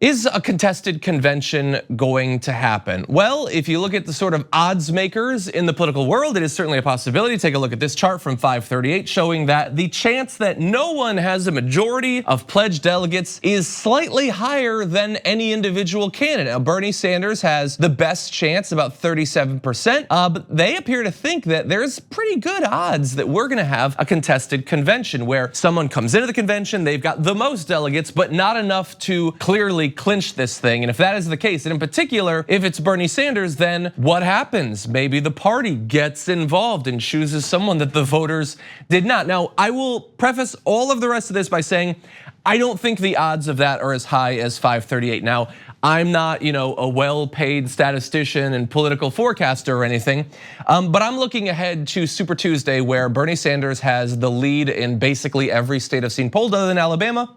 Is a contested convention going to happen? Well, if you look at the sort of odds makers in the political world, it is certainly a possibility. Take a look at this chart from 538 showing that the chance that no one has a majority of pledged delegates is slightly higher than any individual candidate. Now, Bernie Sanders has the best chance, about 37%, but they appear to think that there's pretty good odds that we're gonna have a contested convention where someone comes into the convention, they've got the most delegates, but not enough to clearly clinch this thing. And if that is the case, and in particular, if it's Bernie Sanders, then what happens? Maybe the party gets involved and chooses someone that the voters did not. Now, I will preface all of the rest of this by saying, I don't think the odds of that are as high as 538. Now, I'm not, a well-paid statistician and political forecaster or anything, but I'm looking ahead to Super Tuesday, where Bernie Sanders has the lead in basically every state I've seen polled other than Alabama.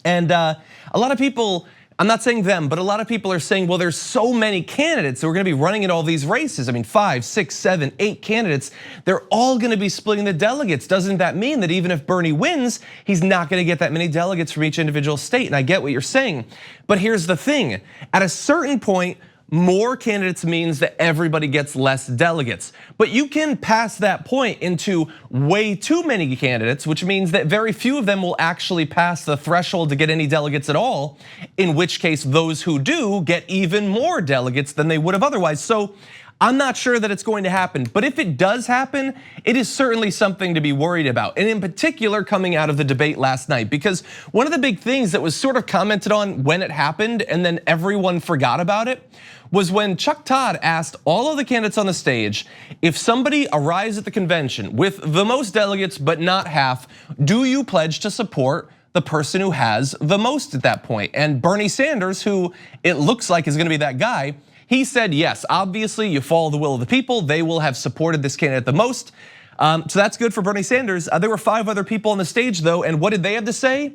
And a lot of people, I'm not saying them, but a lot of people are saying, well, there's so many candidates that we're gonna be running in all these races. I mean, 5, 6, 7, 8 candidates, they're all gonna be splitting the delegates. Doesn't that mean that even if Bernie wins, he's not gonna get that many delegates from each individual state? And I get what you're saying, but here's the thing. At a certain point, more candidates means that everybody gets less delegates. But you can pass that point into way too many candidates, which means that very few of them will actually pass the threshold to get any delegates at all, in which case those who do get even more delegates than they would have otherwise. So I'm not sure that it's going to happen, but if it does happen, it is certainly something to be worried about. And in particular, coming out of the debate last night, because one of the big things that was sort of commented on when it happened and then everyone forgot about it was when Chuck Todd asked all of the candidates on the stage, if somebody arrives at the convention with the most delegates but not half, do you pledge to support the person who has the most at that point? And Bernie Sanders, who it looks like is gonna be that guy, he said yes, obviously you follow the will of the people, they will have supported this candidate the most. So that's good for Bernie Sanders. There were 5 other people on the stage though, and what did they have to say?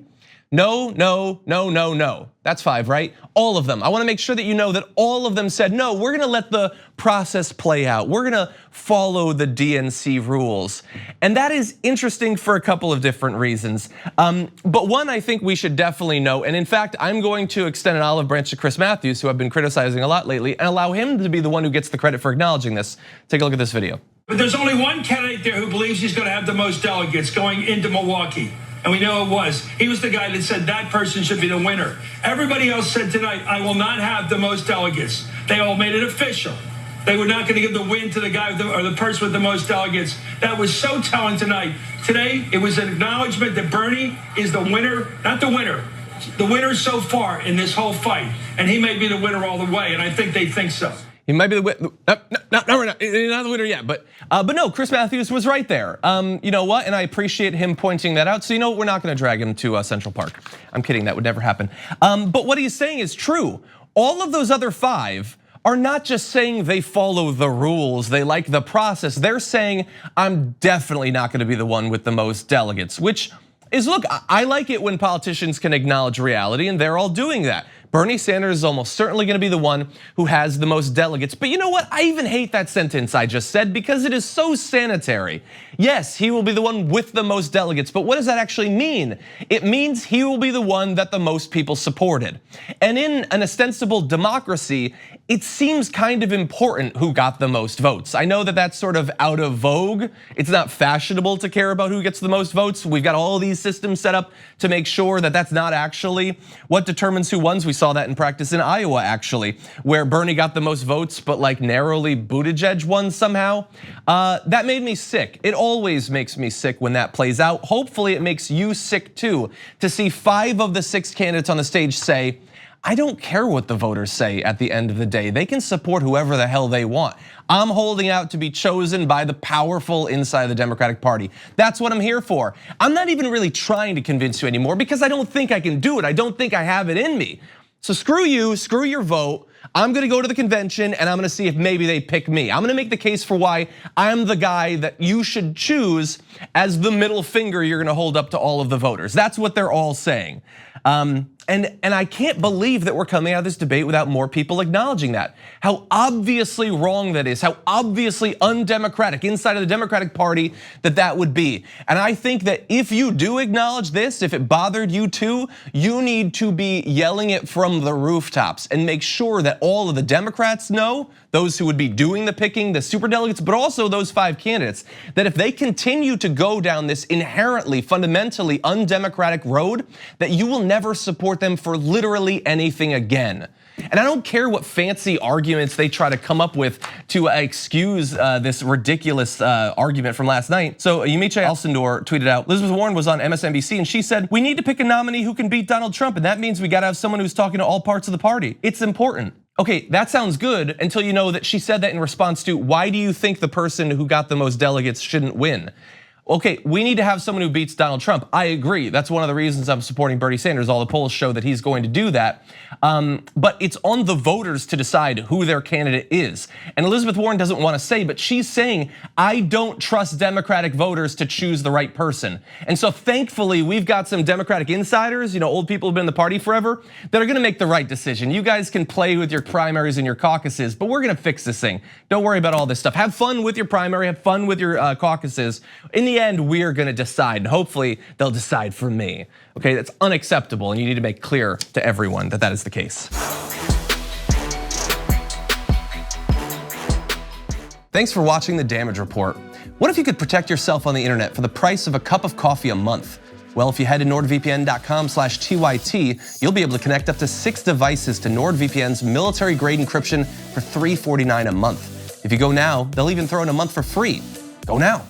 No, no, no, no, no. That's 5, right? All of them. I wanna make sure that you know that all of them said, no, we're gonna let the process play out. We're gonna follow the DNC rules. And that is interesting for a couple of different reasons. But one, I think we should definitely know, and in fact, I'm going to extend an olive branch to Chris Matthews, who I've been criticizing a lot lately, and allow him to be the one who gets the credit for acknowledging this. Take a look at this video. But there's only one candidate there who believes he's gonna have the most delegates going into Milwaukee. And we know it was. He was the guy that said that person should be the winner. Everybody else said tonight, I will not have the most delegates. They all made it official. They were not gonna give the win to the guy or the person with the most delegates. That was so telling tonight. Today, it was an acknowledgement that Bernie is the winner, not the winner so far in this whole fight. And he may be the winner all the way, and I think they think so. He might be the winner. No, we're not. He's not the winner yet, but no, Chris Matthews was right there. You know what? And I appreciate him pointing that out. So you know what? We're not going to drag him to Central Park. I'm kidding. That would never happen. But what he's saying is true. All of those other 5 are not just saying they follow the rules, they like the process. They're saying I'm definitely not going to be the one with the most delegates, which is, look, I like it when politicians can acknowledge reality, and they're all doing that. Bernie Sanders is almost certainly gonna be the one who has the most delegates. But you know what? I even hate that sentence I just said because it is so sanitary. Yes, he will be the one with the most delegates, but what does that actually mean? It means he will be the one that the most people supported. And in an ostensible democracy, it seems kind of important who got the most votes. I know that that's sort of out of vogue. It's not fashionable to care about who gets the most votes. We've got all these systems set up to make sure that that's not actually what determines who wins. We saw that in practice in Iowa, actually, where Bernie got the most votes, but like narrowly Buttigieg won somehow. That made me sick. It always makes me sick when that plays out. Hopefully it makes you sick too, to see 5 of the 6 candidates on the stage say, I don't care what the voters say at the end of the day. They can support whoever the hell they want. I'm holding out to be chosen by the powerful inside the Democratic Party. That's what I'm here for. I'm not even really trying to convince you anymore because I don't think I can do it. I don't think I have it in me. So screw you, screw your vote. I'm gonna go to the convention and I'm gonna see if maybe they pick me. I'm gonna make the case for why I'm the guy that you should choose as the middle finger you're gonna hold up to all of the voters. That's what they're all saying. And I can't believe that we're coming out of this debate without more people acknowledging that. How obviously wrong that is, how obviously undemocratic inside of the Democratic Party that would be. And I think that if you do acknowledge this, if it bothered you too, you need to be yelling it from the rooftops and make sure that all of the Democrats know, those who would be doing the picking, the superdelegates, but also those 5 candidates, that if they continue to go down this inherently, fundamentally undemocratic road, that you will never support them for literally anything again. And I don't care what fancy arguments they try to come up with to excuse this ridiculous argument from last night. So Yamiche Alcindor tweeted out, Elizabeth Warren was on MSNBC and she said, we need to pick a nominee who can beat Donald Trump, and that means we gotta have someone who's talking to all parts of the party. It's important. Okay, that sounds good until you know that she said that in response to, why do you think the person who got the most delegates shouldn't win? Okay, we need to have someone who beats Donald Trump. I agree, that's one of the reasons I'm supporting Bernie Sanders. All the polls show that he's going to do that. But it's on the voters to decide who their candidate is. And Elizabeth Warren doesn't want to say, but she's saying, I don't trust Democratic voters to choose the right person. And so thankfully, we've got some Democratic insiders, old people who've been in the party forever, that are gonna make the right decision. You guys can play with your primaries and your caucuses, but we're gonna fix this thing. Don't worry about all this stuff. Have fun with your primary, have fun with your caucuses. In the end, we're gonna decide, and hopefully they'll decide for me. Okay, that's unacceptable, and you need to make clear to everyone that that is the case. Thanks for watching The Damage Report. What if you could protect yourself on the internet for the price of a cup of coffee a month? Well, if you head to nordvpn.com/TYT, you'll be able to connect up to 6 devices to NordVPN's military-grade encryption for $349 a month. If you go now, they'll even throw in a month for free. Go now.